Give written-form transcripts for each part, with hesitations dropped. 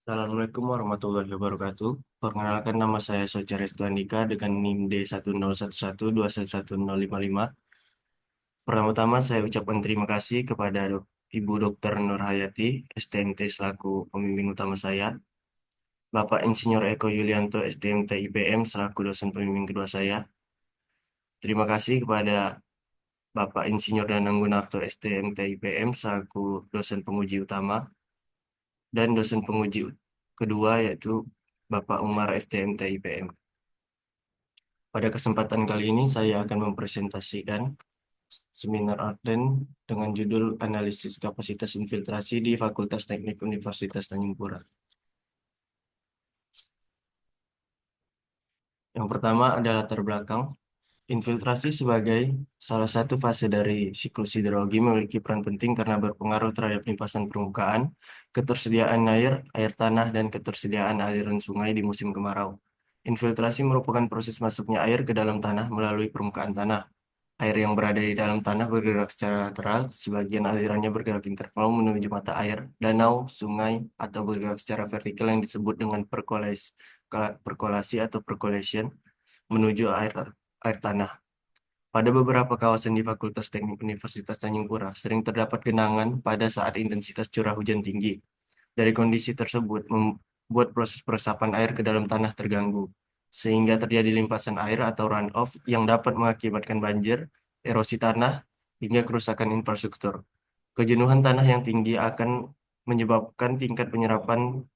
Assalamualaikum warahmatullahi wabarakatuh. Perkenalkan nama saya Socha Restu Andika dengan NIM D1011211155. Pertama-tama saya ucapkan terima kasih kepada Ibu Dr. Nur Hayati, STMT selaku pembimbing utama saya, Bapak Insinyur Eko Yulianto, STMT IPM selaku dosen pembimbing kedua saya. Terima kasih kepada Bapak Insinyur Danang Gunarto, STMT IPM selaku dosen penguji utama dan dosen penguji kedua yaitu Bapak Umar, STMT IPM. Pada kesempatan kali ini saya akan mempresentasikan seminar Arden dengan judul Analisis Kapasitas Infiltrasi di Fakultas Teknik Universitas Tanjung Pura. Yang pertama adalah latar belakang. Infiltrasi sebagai salah satu fase dari siklus hidrologi memiliki peran penting karena berpengaruh terhadap limpasan permukaan, ketersediaan air, air tanah, dan ketersediaan aliran sungai di musim kemarau. Infiltrasi merupakan proses masuknya air ke dalam tanah melalui permukaan tanah. Air yang berada di dalam tanah bergerak secara lateral, sebagian alirannya bergerak interval menuju mata air, danau, sungai, atau bergerak secara vertikal yang disebut dengan perkolasi atau percolation menuju air tanah. Pada beberapa kawasan di Fakultas Teknik Universitas Tanjung Pura, sering terdapat genangan pada saat intensitas curah hujan tinggi. Dari kondisi tersebut, membuat proses peresapan air ke dalam tanah terganggu, sehingga terjadi limpasan air atau runoff yang dapat mengakibatkan banjir, erosi tanah, hingga kerusakan infrastruktur. Kejenuhan tanah yang tinggi akan menyebabkan tingkat penyerapan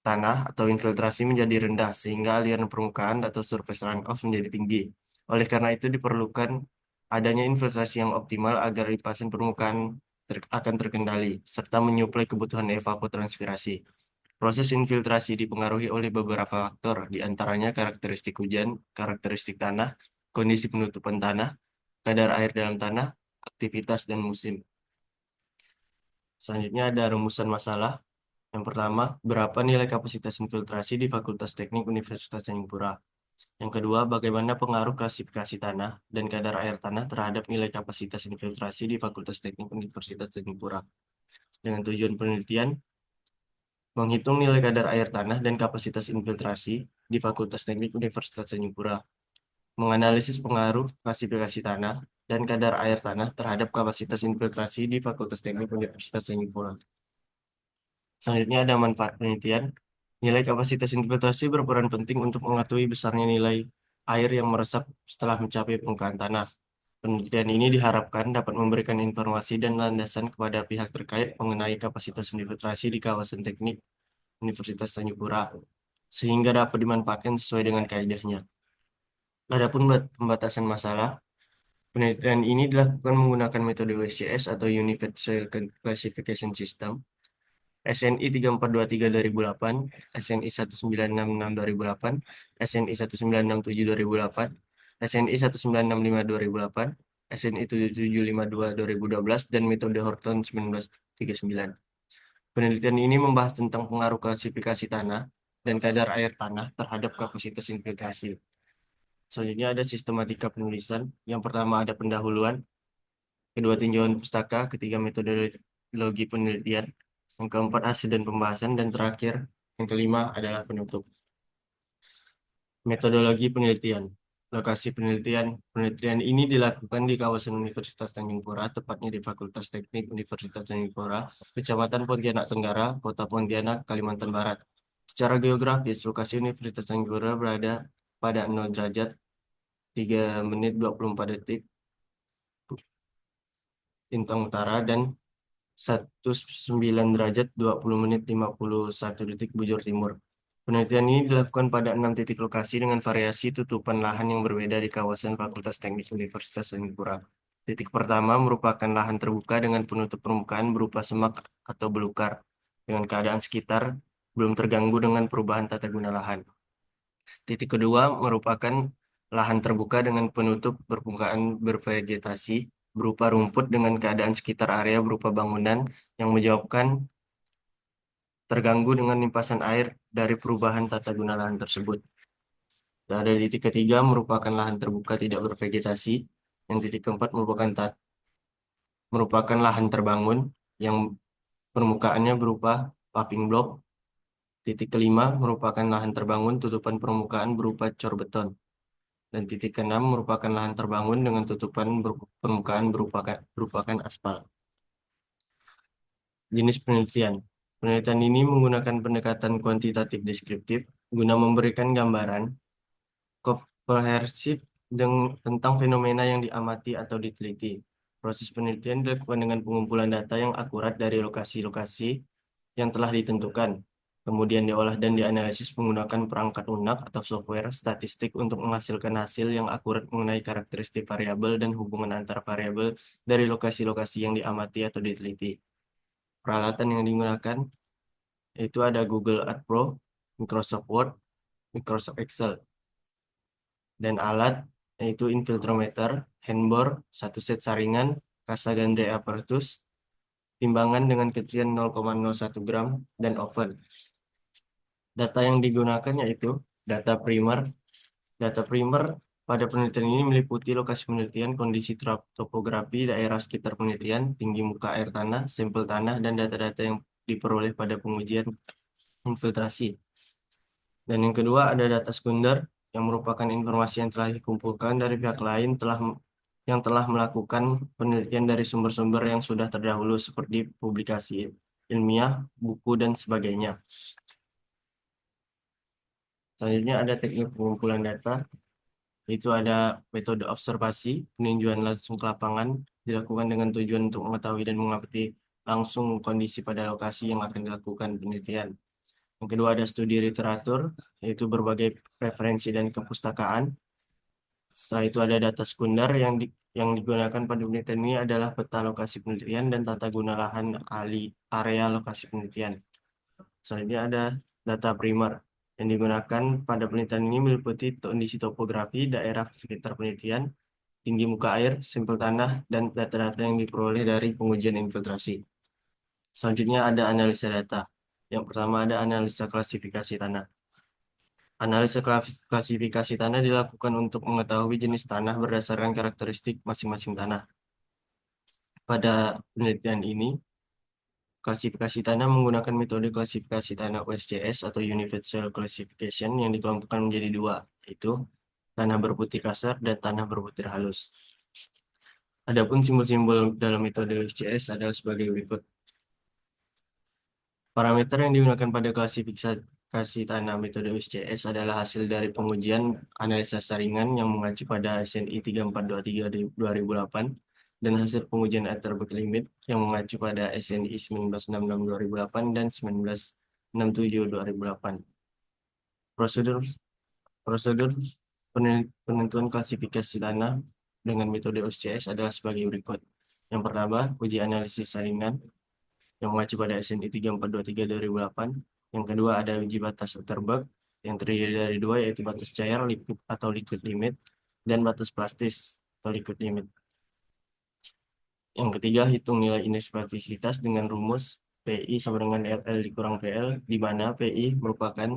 tanah atau infiltrasi menjadi rendah, sehingga aliran permukaan atau surface runoff menjadi tinggi. Oleh karena itu, diperlukan adanya infiltrasi yang optimal agar limpasan permukaan akan terkendali, serta menyuplai kebutuhan evapotranspirasi. Proses infiltrasi dipengaruhi oleh beberapa faktor, di antaranya karakteristik hujan, karakteristik tanah, kondisi penutupan tanah, kadar air dalam tanah, aktivitas, dan musim. Selanjutnya ada rumusan masalah. Yang pertama, berapa nilai kapasitas infiltrasi di Fakultas Teknik Universitas Tanjung Pura? Yang kedua, bagaimana pengaruh klasifikasi tanah dan kadar air tanah terhadap nilai kapasitas infiltrasi di Fakultas Teknik Universitas Tanjung Pura? Dengan tujuan penelitian, menghitung nilai kadar air tanah dan kapasitas infiltrasi di Fakultas Teknik Universitas Tanjung Pura, menganalisis pengaruh klasifikasi tanah dan kadar air tanah terhadap kapasitas infiltrasi di Fakultas Teknik Universitas Tanjung Pura. Selanjutnya ada manfaat penelitian. Nilai kapasitas infiltrasi berperan penting untuk mengetahui besarnya nilai air yang meresap setelah mencapai permukaan tanah. Penelitian ini diharapkan dapat memberikan informasi dan landasan kepada pihak terkait mengenai kapasitas infiltrasi di kawasan teknik Universitas Tanjung Pura, sehingga dapat dimanfaatkan sesuai dengan kaedahnya. Adapun pembatasan masalah, penelitian ini dilakukan menggunakan metode USCS atau Unified Soil Classification System, SNI 3423 2008, SNI 1966 2008, SNI 1967 2008, SNI 1965 2008, SNI 7752 2012, dan metode Horton 1939. Penelitian ini membahas tentang pengaruh klasifikasi tanah dan kadar air tanah terhadap kapasitas infiltrasi. Selanjutnya ada sistematika penulisan. Yang pertama ada pendahuluan, kedua tinjauan pustaka, ketiga metodologi penelitian, yang keempat hasil dan pembahasan, dan terakhir yang kelima adalah penutup. Metodologi penelitian. Lokasi penelitian. Penelitian ini dilakukan di kawasan Universitas Tanjung Pura, tepatnya di Fakultas Teknik Universitas Tanjung Pura, Kecamatan Pontianak Tenggara, Kota Pontianak, Kalimantan Barat. Secara geografis, lokasi Universitas Tanjung Pura berada pada 0 derajat 3 menit 24 detik Lintang Utara dan 19 derajat 20 menit 51 detik bujur timur. Penelitian ini dilakukan pada 6 titik lokasi dengan variasi tutupan lahan yang berbeda di kawasan Fakultas Teknik Universitas Tanjung Pura. Titik pertama merupakan lahan terbuka dengan penutup permukaan berupa semak atau belukar, dengan keadaan sekitar belum terganggu dengan perubahan tata guna lahan. Titik kedua merupakan lahan terbuka dengan penutup permukaan bervegetasi berupa rumput dengan keadaan sekitar area berupa bangunan yang menyebabkan terganggu dengan limpasan air dari perubahan tata guna lahan tersebut. Dan ada titik ketiga merupakan lahan terbuka tidak bervegetasi. Yang titik keempat merupakan lahan terbangun yang permukaannya berupa paving block. Titik kelima merupakan lahan terbangun tutupan permukaan berupa cor beton. Dan titik keenam merupakan lahan terbangun dengan tutupan permukaan berupakan aspal. Jenis penelitian. Penelitian ini menggunakan pendekatan kuantitatif deskriptif guna memberikan gambaran komprehensif tentang fenomena yang diamati atau diteliti. Proses penelitian dilakukan dengan pengumpulan data yang akurat dari lokasi-lokasi yang telah ditentukan. Kemudian diolah dan dianalisis menggunakan perangkat lunak atau software statistik untuk menghasilkan hasil yang akurat mengenai karakteristik variabel dan hubungan antar variabel dari lokasi-lokasi yang diamati atau diteliti. Peralatan yang digunakan itu ada Google Earth Pro, Microsoft Word, Microsoft Excel, dan alat yaitu infiltrometer, handbor, satu set saringan, Cassagrande apparatus, timbangan dengan ketinggian 0,01 gram, dan oven. Data yang digunakan yaitu data primer. Data primer pada penelitian ini meliputi lokasi penelitian, kondisi topografi daerah sekitar penelitian, tinggi muka air tanah, sampel tanah, dan data-data yang diperoleh pada pengujian infiltrasi. Dan yang kedua ada data sekunder yang merupakan informasi yang telah dikumpulkan dari pihak lain yang telah melakukan penelitian dari sumber-sumber yang sudah terdahulu seperti publikasi ilmiah, buku, dan sebagainya. Selanjutnya ada teknik pengumpulan data, yaitu ada metode observasi, peninjauan langsung ke lapangan, dilakukan dengan tujuan untuk mengetahui dan mengamati langsung kondisi pada lokasi yang akan dilakukan penelitian. Yang kedua ada studi literatur, yaitu berbagai referensi dan kepustakaan. Setelah itu ada data sekunder yang digunakan pada penelitian ini adalah peta lokasi penelitian dan tata guna lahan area lokasi penelitian. Selanjutnya ada data primer yang digunakan pada penelitian ini meliputi kondisi topografi daerah sekitar penelitian, tinggi muka air, sampel tanah, dan data-data yang diperoleh dari pengujian infiltrasi. Selanjutnya ada analisa data. Yang pertama ada analisa klasifikasi tanah. Analisa klasifikasi tanah dilakukan untuk mengetahui jenis tanah berdasarkan karakteristik masing-masing tanah. Pada penelitian ini, klasifikasi tanah menggunakan metode klasifikasi tanah USCS atau Universal Classification yang dikelompokkan menjadi dua, yaitu tanah berputih kasar dan tanah berputih halus. Adapun simbol-simbol dalam metode USCS adalah sebagai berikut. Parameter yang digunakan pada klasifikasi tanah metode USCS adalah hasil dari pengujian analisa saringan yang mengacu pada SNI 3423 2008 dan hasil pengujian Atterberg limit yang mengacu pada SNI 1966 2008 dan 1967 2008. Prosedur prosedur penentuan klasifikasi tanah dengan metode USCS adalah sebagai berikut. Yang pertama, uji analisis saringan yang mengacu pada SNI 3423 2008. Yang kedua ada uji batas Atterberg yang terdiri dari dua, yaitu batas cair liquid atau liquid limit dan batas plastis atau liquid limit. Yang ketiga, hitung nilai indeks plastisitas dengan rumus PI sama dengan LL dikurang PL, di mana PI merupakan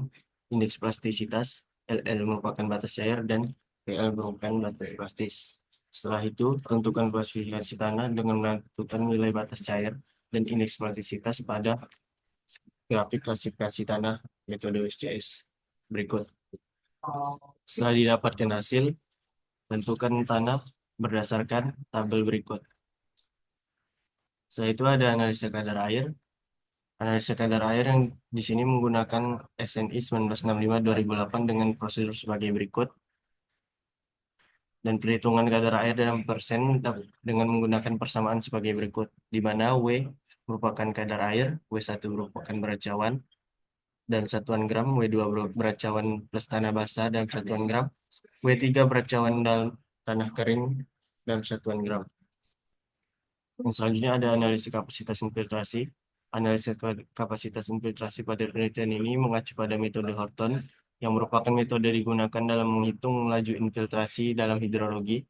indeks plastisitas, LL merupakan batas cair, dan PL merupakan batas plastis. Setelah itu, tentukan klasifikasi tanah dengan menentukan nilai batas cair dan indeks plastisitas pada grafik klasifikasi tanah metode USCS berikut. Setelah didapatkan hasil, tentukan tanah berdasarkan tabel berikut. Setelah itu ada analisa kadar air. Analisa kadar air yang di sini menggunakan SNI 1965 2008 dengan prosedur sebagai berikut. Dan perhitungan kadar air dalam persen dengan menggunakan persamaan sebagai berikut, di mana W merupakan kadar air, W1 merupakan berat cawan dalam satuan gram, W2 berat cawan plus tanah basah dalam satuan gram, W3 berat cawan dalam tanah kering dalam satuan gram. Yang selanjutnya ada analisis kapasitas infiltrasi. Analisis kapasitas infiltrasi pada penelitian ini mengacu pada metode Horton, yang merupakan metode digunakan dalam menghitung laju infiltrasi dalam hidrologi,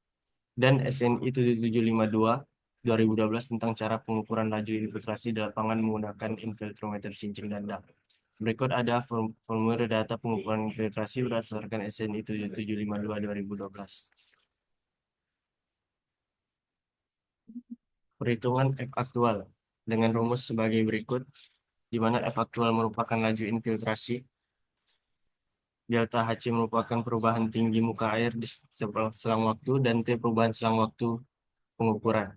dan SNI 7752 2012 tentang cara pengukuran laju infiltrasi di lapangan menggunakan infiltrometer cincin ganda. Berikut ada formulir data pengukuran infiltrasi berdasarkan SNI 7752 2012. Perhitungan F aktual dengan rumus sebagai berikut. di mana F aktual merupakan laju infiltrasi, delta Hc merupakan perubahan tinggi muka air di selang waktu, dan T perubahan selang waktu pengukuran.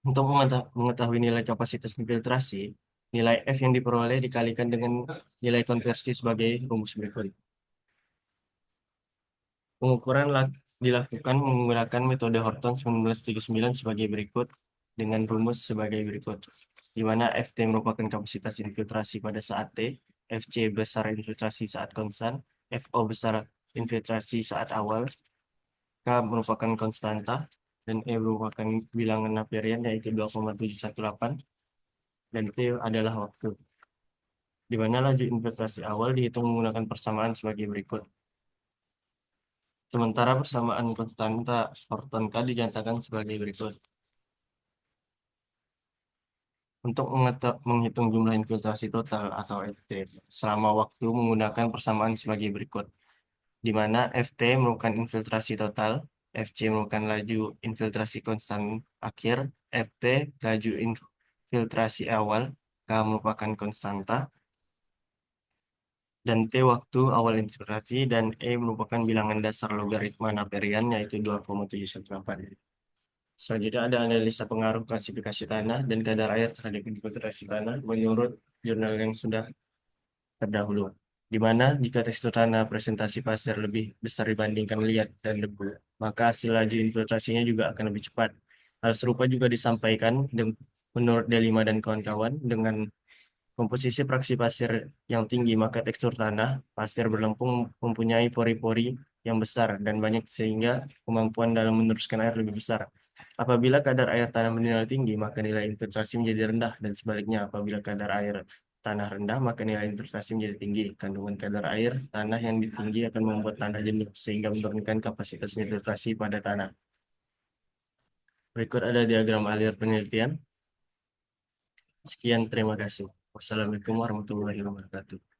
Untuk mengetahui nilai kapasitas infiltrasi, nilai F yang diperoleh dikalikan dengan nilai konversi sebagai rumus berikut. Pengukuran dilakukan menggunakan metode Horton 1939 sebagai berikut dengan rumus sebagai berikut, di mana Ft merupakan kapasitas infiltrasi pada saat T, Fc besar infiltrasi saat konstan, Fo besar infiltrasi saat awal, K merupakan konstanta, dan E merupakan bilangan Naperian yaitu 2,718, dan T adalah waktu, di mana laju infiltrasi awal dihitung menggunakan persamaan sebagai berikut. Sementara persamaan konstanta Horton K dinyatakan sebagai berikut. Untuk menghitung jumlah infiltrasi total atau FT selama waktu menggunakan persamaan sebagai berikut, di mana FT merupakan infiltrasi total, FC merupakan laju infiltrasi konstan akhir, FT laju infiltrasi awal, K merupakan konstanta, dan T waktu awal infiltrasi, dan E merupakan bilangan dasar logaritma Naperian yaitu 2,718. Selanjutnya ada analisa pengaruh klasifikasi tanah dan kadar air terhadap infiltrasi tanah menurut jurnal yang sudah terdahulu. Di mana jika tekstur tanah presentasi pasir lebih besar dibandingkan liat dan debu, maka hasil laju infiltrasinya juga akan lebih cepat. Hal serupa juga disampaikan menurut Delima dan kawan-kawan dengan komposisi fraksi pasir yang tinggi, maka tekstur tanah pasir berlempung mempunyai pori-pori yang besar dan banyak sehingga kemampuan dalam meneruskan air lebih besar. Apabila kadar air tanah menilai tinggi, maka nilai infiltrasi menjadi rendah, dan sebaliknya apabila kadar air tanah rendah, maka nilai infiltrasi menjadi tinggi. Kandungan kadar air tanah yang tinggi akan membuat tanah jenuh sehingga menurunkan kapasitas infiltrasi pada tanah. Berikut ada diagram alir penelitian. Sekian, terima kasih. Wassalamualaikum warahmatullahi wabarakatuh.